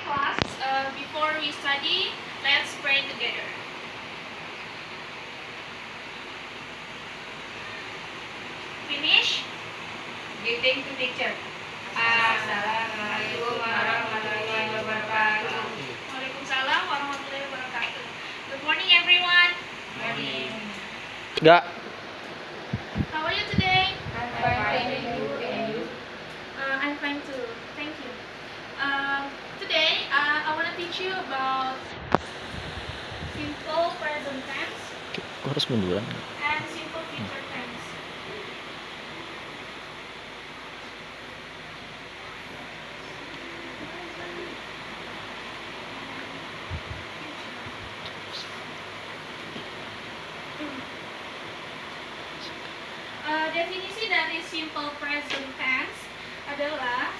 class, before we study, let's pray together. Finish? Greeting to teacher. Assalamualaikum warahmatullahi wabarakatuh. Waalaikumsalam warahmatullahi wabarakatuh. Good morning, everyone. Morning. Enggak. How are you today? I'm fine, thank you. And you? I'm fine too. Thank you. Today, I want to teach you about simple present tense Kok harus munduran? and simple future tense. Definisi dari simple present tense adalah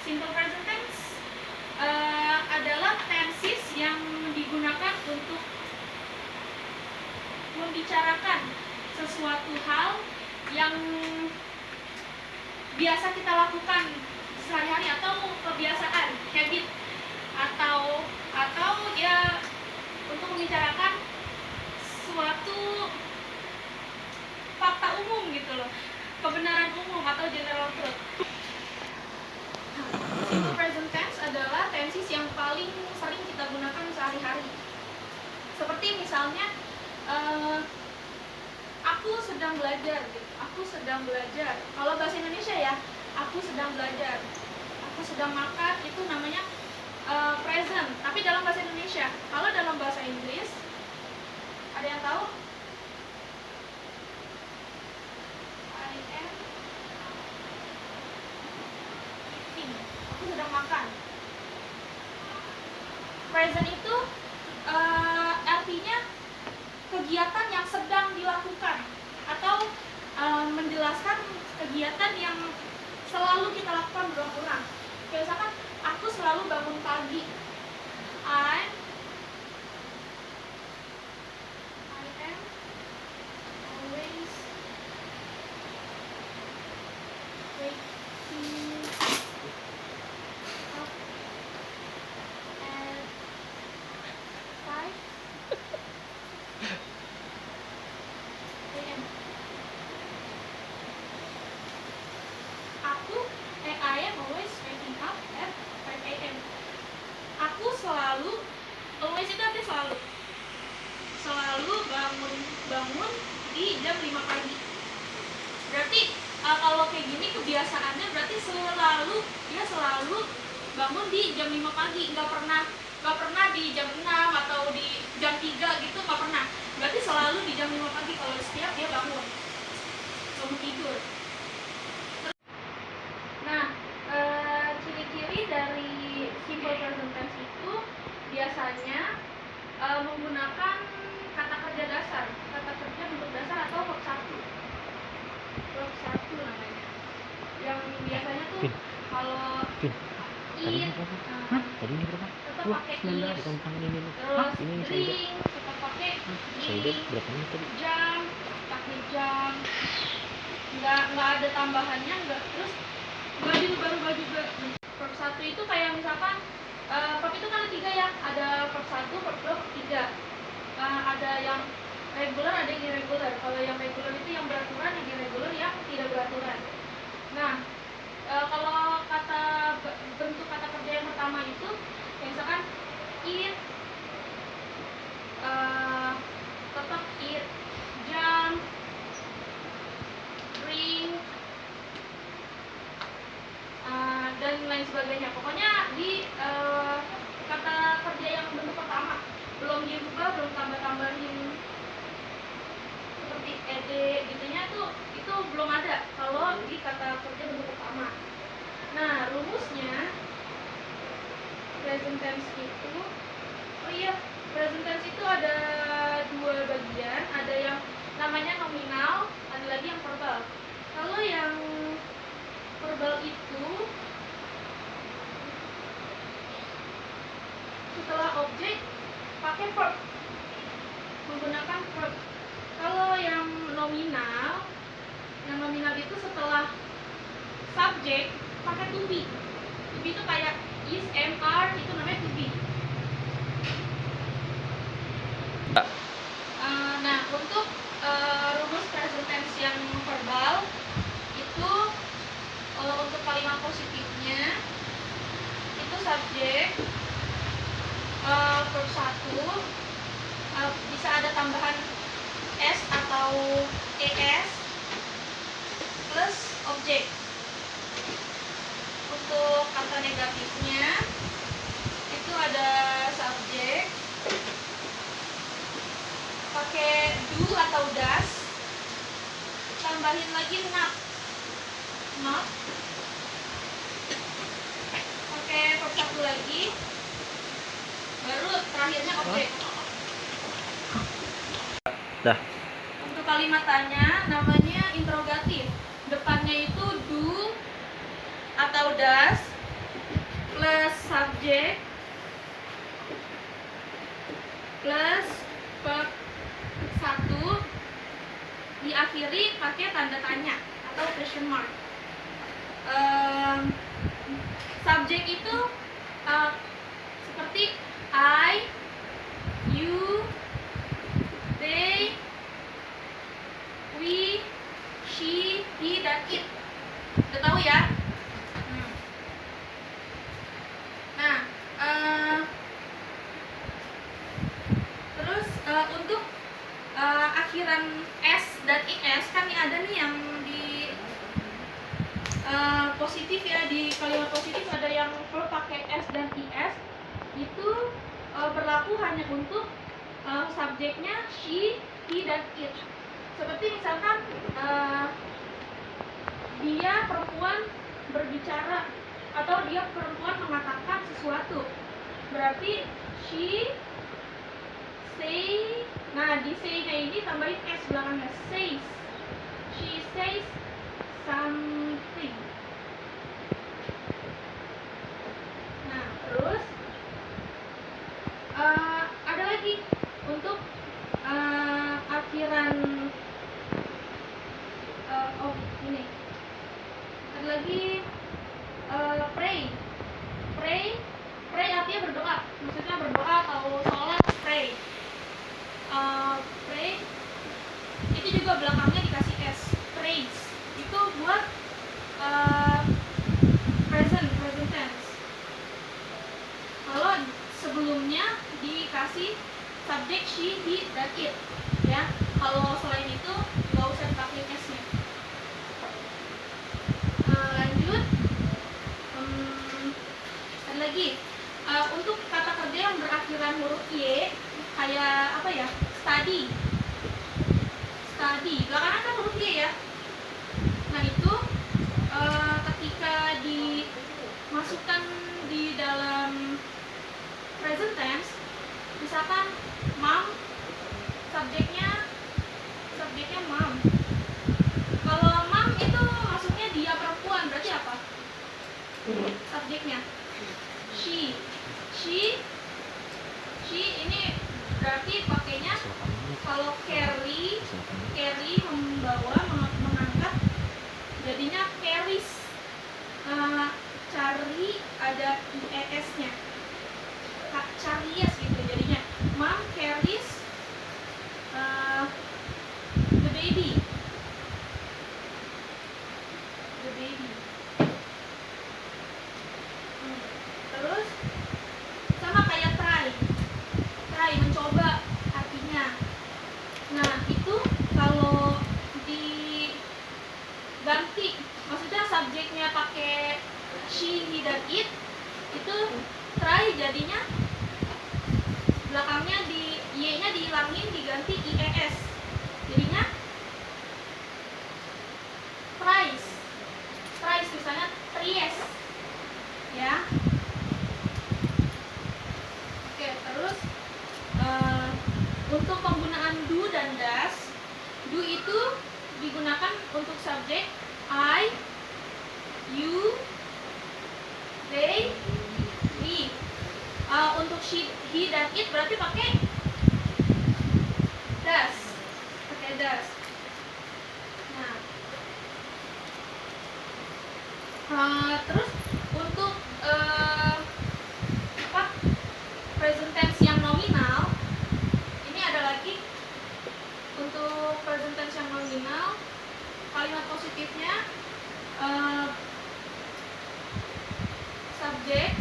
adalah tenses yang digunakan untuk membicarakan sesuatu hal yang biasa kita lakukan sehari-hari atau kebiasaan, habit, atau ya untuk membicarakan suatu fakta umum gitu loh, kebenaran umum atau general truth. Simple present tense adalah tenses yang paling sering kita gunakan sehari-hari. Seperti misalnya, aku sedang belajar gitu. Aku sedang belajar. Kalau bahasa Indonesia ya, aku sedang belajar. Aku sedang makan, itu namanya present. Tapi dalam bahasa Indonesia. Kalau dalam bahasa Inggris, ada yang tahu? I am eating. Aku sedang makan. Present itu artinya kegiatan yang sedang dilakukan atau menjelaskan kegiatan yang selalu kita lakukan berulang-ulang. Misalkan aku selalu bangun pagi. I am always waking up at 5 a.m. I am always waking up at 5 a.m. Aku selalu, always itu artinya selalu bangun di jam 5 pagi. Berarti kalau kayak gini kebiasaannya berarti dia selalu bangun di jam 5 pagi, nggak pernah di jam 6 atau di jam 3 gitu, nggak pernah. Berarti selalu di jam 5 pagi kalau setiap dia bangun tidur. Nah, ciri-ciri dari simple present tense itu biasanya menggunakan kata kerja dasar, kata kerja bentuk dasar atau verb 1. Verb 1 namanya. Yang biasanya tuh kalau eat, Tadi ini berapa? tetap pakai is, terus drink, tetap pakai drink, Berapa menit tadi? jam, pakai jam, nggak ada tambahannya, terus nggak dirubah-rubah juga. Verb 1 itu kayak misalkan verb itu kan ada 3 ya, ada verb 1, verb 2, verb 3. Ada yang regular, ada yang irregular. Kalau yang regular itu yang beraturan, yang irregular yang tidak beraturan. Nah, kalau bentuk kata kerja yang pertama itu misalkan eat, tetap eat, jam, drink, dan lain sebagainya. Pokoknya di kata kerja yang bentuk pertama belum dirubah, belum tambah-tambahin seperti ed gitunya itu belum ada kalau di kata kerja bentuk pertama. Nah, rumusnya present tense itu, present tense itu ada 2 bagian, ada yang namanya nominal, ada lagi yang verbal. Kalau yang verbal itu setelah objek pakai verb, menggunakan verb. Kalau yang nominal itu setelah subjek pakai to be. To be itu kayak is, am, are, itu namanya to be. subjek, verb 1 bisa ada tambahan s atau es plus objek. Untuk kata negatifnya itu ada subjek pakai do atau does, tambahin lagi not, pakai verb 1 lagi, baru terakhirnya objek. Dah. Untuk kalimat tanya namanya interrogatif. Depannya itu do atau does plus subjek plus verb 1 diakhiri pakai tanda tanya atau question mark. Subjek itu seperti I, you, they, we, she, he, dan it. Udah tahu ya? Nah, terus untuk akhiran s dan is kan ini ada nih yang di positif ya, di kalimat positif ada yang verb pakai s dan is, itu berlaku hanya untuk subjeknya she, he, dan it. Seperti misalkan dia perempuan berbicara atau dia perempuan mengatakan sesuatu, berarti she say. Nah, di say-nya ini tambahin s belakangnya, says. She says something. Nah, terus ada lagi untuk akhiran ini ada lagi pray. Pray artinya berdoa, maksudnya berdoa atau sholat, pray. Pray itu juga belakangnya dikasih s, praise. Itu buat present tense. Kalau sebelumnya dikasih subjek she, he, dan it ya. Kalau selain itu nggak usah dipakai s-nya. Lanjut, ada lagi untuk kata kerja yang berakhiran huruf y, kayak apa ya, study, belakangan kan huruf y ya. Nah itu ketika dimasukkan di dalam present tense, misalkan mom, subjeknya mom. Kalau mom itu masuknya dia perempuan, berarti apa subjeknya? She ini berarti pakainya kalau carry membawa, mengangkat, jadinya carries. Cari ada ies-nya, carries gitu, jadinya mom carries the baby. Terus sama kayak try mencoba artinya. Nah itu kalau diganti, maksudnya subjeknya pakai she, he, dan it, itu try jadinya belakangnya y-nya dihilangin, diganti ies, jadinya price misalnya tries ya. Oke, terus untuk penggunaan do dan does, do itu digunakan untuk subjek I, you, they, we. Untuk she, he, dan it berarti pakai does. Nah, terus untuk present tense yang nominal, ini ada lagi. Untuk present tense yang nominal, kalimat positifnya subjek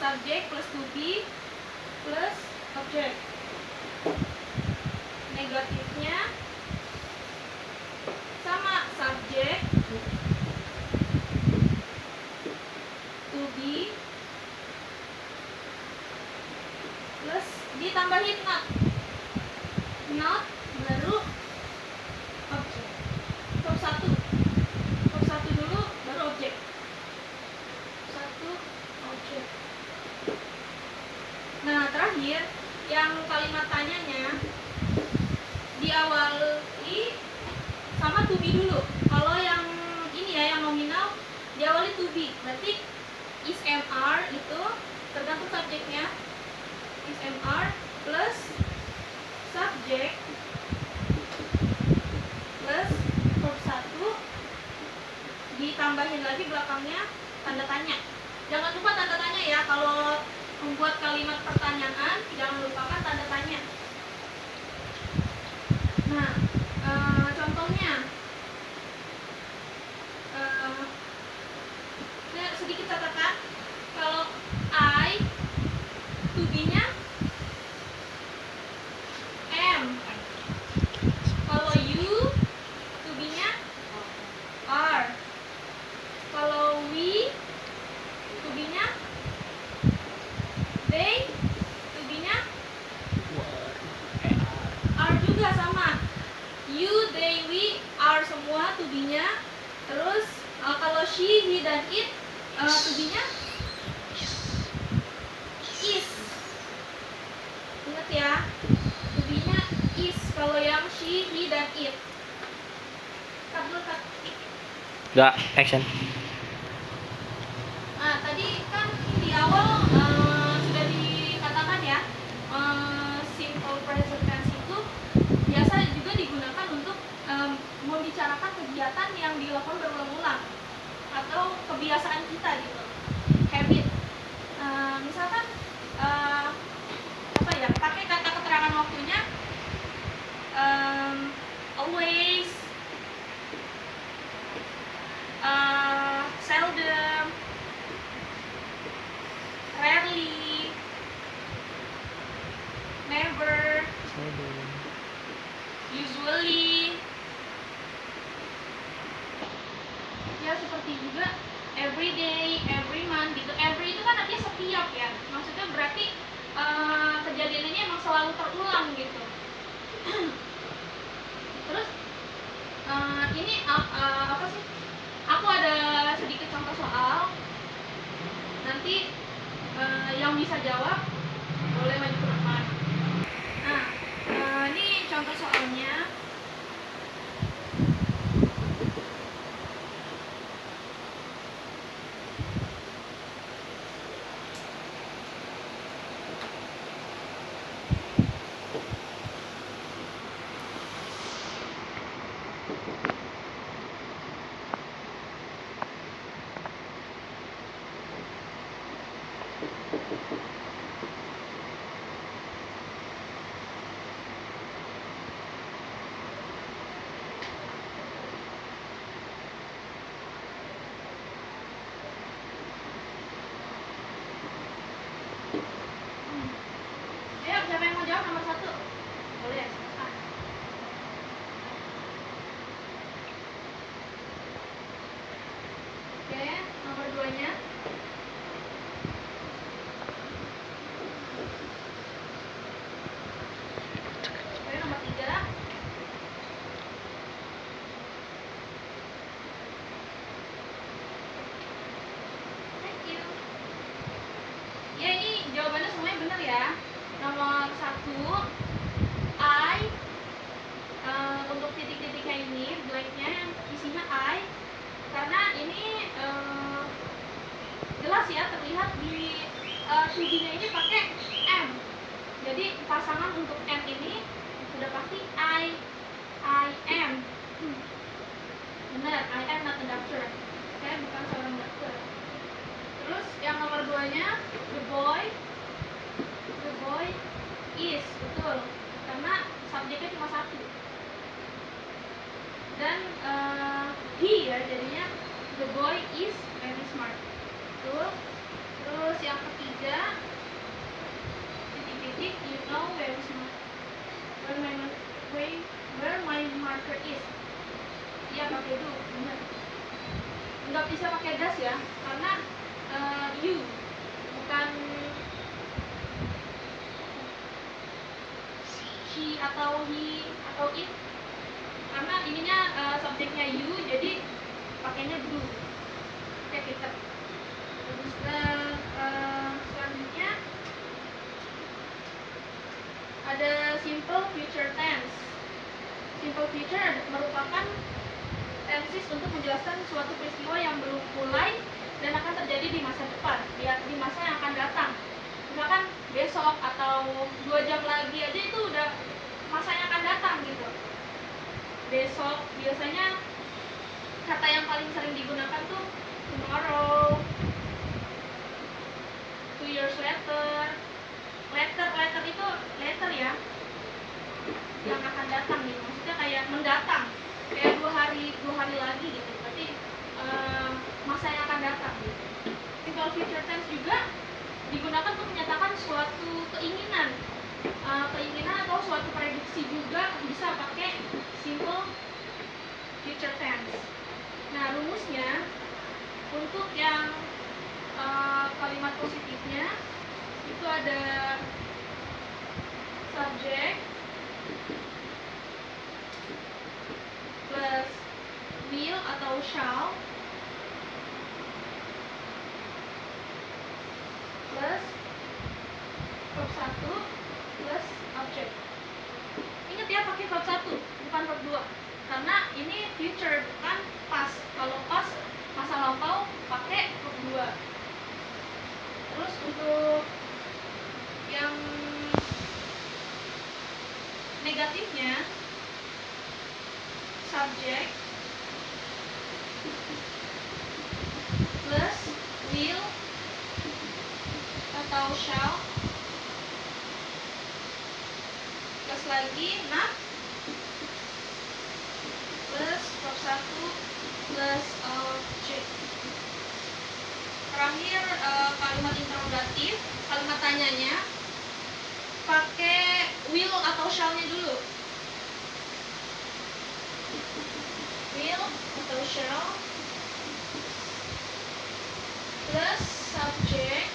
subject plus to be plus object. Negatifnya sama, subject to be plus ditambahin not baru objek. Verb 1 dulu baru objek. 1 objek. Nah, terakhir yang kalimat tanyanya diawali sama to be dulu. Kalau yang ini ya, yang nominal diawali to be. Berarti is MR itu tergantung subjeknya. Is MR plus subjek plus verb 1 ditambahin lagi belakangnya tanda tanya. Jangan lupa tanda tanya ya, kalau membuat kalimat pertanyaan jangan lupakan tanda tanya. Nah, contohnya sedikit catatan. Kalau I to be-nya am. Kalau you to be-nya are. Kalau we to be-nya they, to be-nya are juga sama. You, they, we, are semua to be-nya. Terus kalau she, he, dan it to be-nya is. Ingat ya, to be-nya is kalau yang she, he, dan it. Cut dulu, cut. Gak, action. Nah, tadi kan di awal sudah dikatakan ya, simple present tense itu biasa juga digunakan untuk membicarakan kegiatan yang dilakukan berulang-ulang atau kebiasaan kita gitu, habit. Misalkan apa ya, pakai kata keterangan waktunya always, seldom, rarely, never, usually. Ya seperti juga every day, every month gitu. Every itu kan artinya setiap ya. Maksudnya berarti kejadian ini emang selalu terulang gitu. Terus ini apa sih? Aku ada sedikit contoh soal. Nanti yang bisa jawab boleh maju ke depan. Nah, ini contoh soalnya. Ayo, siapa yang mau jawab nomor 1? Boleh ya, silakan. Oke, nomor 2-nya. Oke, nomor 3. Thank you. Ya, ini jawabannya semuanya benar ya. Nomor 1, I, untuk titik-titiknya ini, blanknya yang isinya I, karena ini jelas ya, terlihat di to-be-nya ini pakai am. Jadi pasangan untuk am ini sudah pasti I am. Benar, I am not a doctor. Saya bukan seorang dokter. Terus yang nomor 2-nya, the boy is, betul, karena subjeknya cuma 1. Dan he ya, jadinya the boy is very smart, betul. Terus yang ketiga, nggak bisa pakai das ya, karena you bukan she atau he atau it, karena ininya subjeknya you, jadi pakainya do. Oke, kita terus selanjutnya ada simple future tense. Simple future merupakan tenses untuk menjelaskan suatu peristiwa yang belum mulai dan akan terjadi di masa depan, di masa yang akan datang. Misalkan besok atau 2 jam lagi aja itu udah masanya akan datang gitu. Besok biasanya kata yang paling sering digunakan tuh tomorrow, 2 years later. Letter itu letter ya, yang akan datang gitu. Maksudnya kayak mendatang, kayak 2 hari lagi gitu. Berarti masa yang akan datang gitu. Simple future tense juga digunakan untuk menyatakan suatu keinginan, atau suatu prediksi juga bisa pakai simple future tense. Nah, rumusnya untuk yang kalimat positifnya itu ada subject plus will atau shall plus verb 1 plus object. Ingat ya, pakai verb 1 bukan verb 2, karena ini future bukan past. Kalau past masa lampau pakai verb 2. Terus untuk yang negatifnya subject plus will atau shall plus lagi not plus verb 1 plus object. Terakhir kalimat interrogatif, kalimat tanyanya pakai will atau shall-nya dulu. Will atau shall plus subject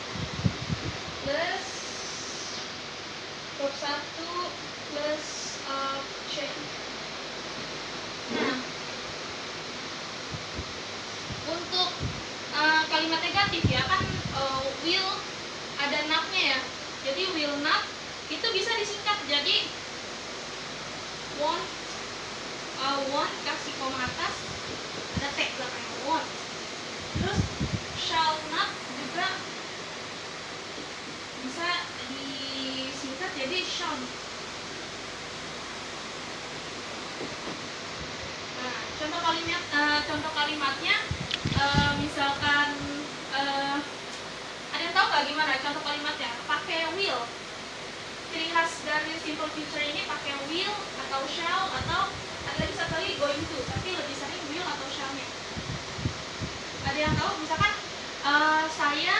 plus verb 1 plus object. Nah, untuk kalimat negatif ya kan, will ada not-nya ya. Jadi will not itu bisa disingkat jadi won't kasih koma atas, ada tag belakangnya won't. Terus shall not juga bisa disingkat jadi shall. Nah, contoh kalimatnya misalkan ada yang tahu nggak gimana contoh kalimatnya? Pakai will. Ciri khas dari simple future ini pakai will atau shall, atau ada lagi satu lagi going to, tapi lebih sering will atau shall-nya. Ada yang tahu? Misalkan saya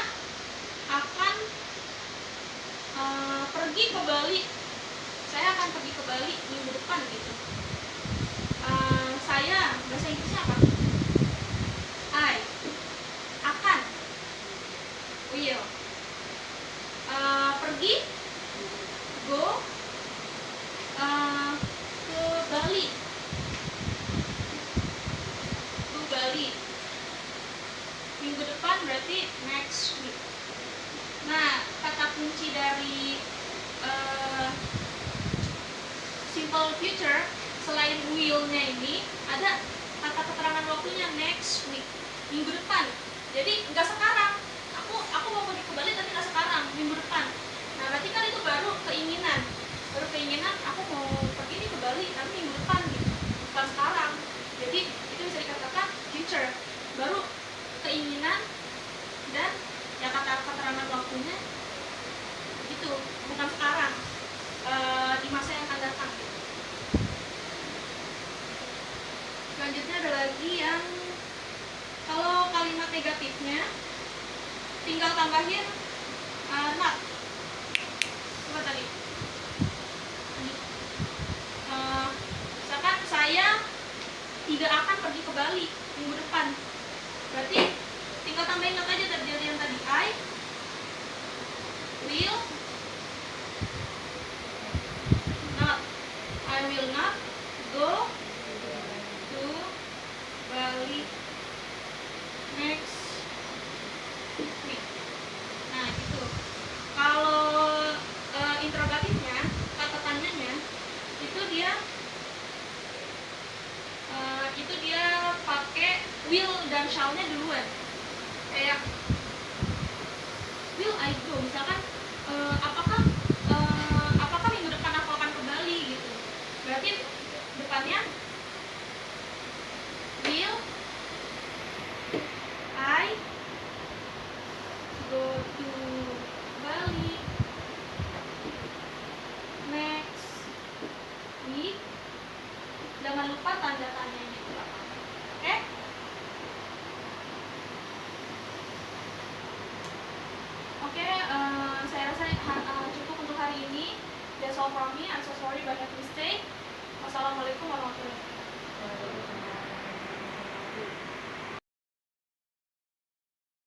akan pergi ke Bali. Saya akan pergi ke Bali minggu depan gitu. Saya bahasa Inggrisnya apa? I akan will. Pergi go ke Bali. Minggu depan berarti next week. Nah, kata kunci dari simple future selain will-nya ini ada kata keterangan waktunya next week, minggu depan. Jadi nggak sekarang. Aku mau pergi ke Bali tapi nggak sekarang, minggu depan. Nah, berarti kan itu baru keinginan. Aku mau pergi nih ke Bali tapi minggu depan gitu, bukan sekarang. Jadi itu bisa dikatakan future, baru keinginan dan ya kata keterangan waktunya gitu, bukan sekarang, di masa yang akan datang gitu. Selanjutnya ada lagi yang kalau kalimat negatifnya tinggal tambahin not. Coba tadi misalkan saya tidak akan pergi ke Bali minggu depan, berarti yang shall-nya duluan. Kayak will I go, misalkan apakah minggu depan aku akan ke Bali gitu. Berarti depannya will I go to Bali next week. Jangan lupa tanda tanya di belakang. Oke? Oke, saya rasa cukup untuk hari ini. That's all from me. I'm so sorry banyak mistake. Wassalamualaikum warahmatullahi wabarakatuh.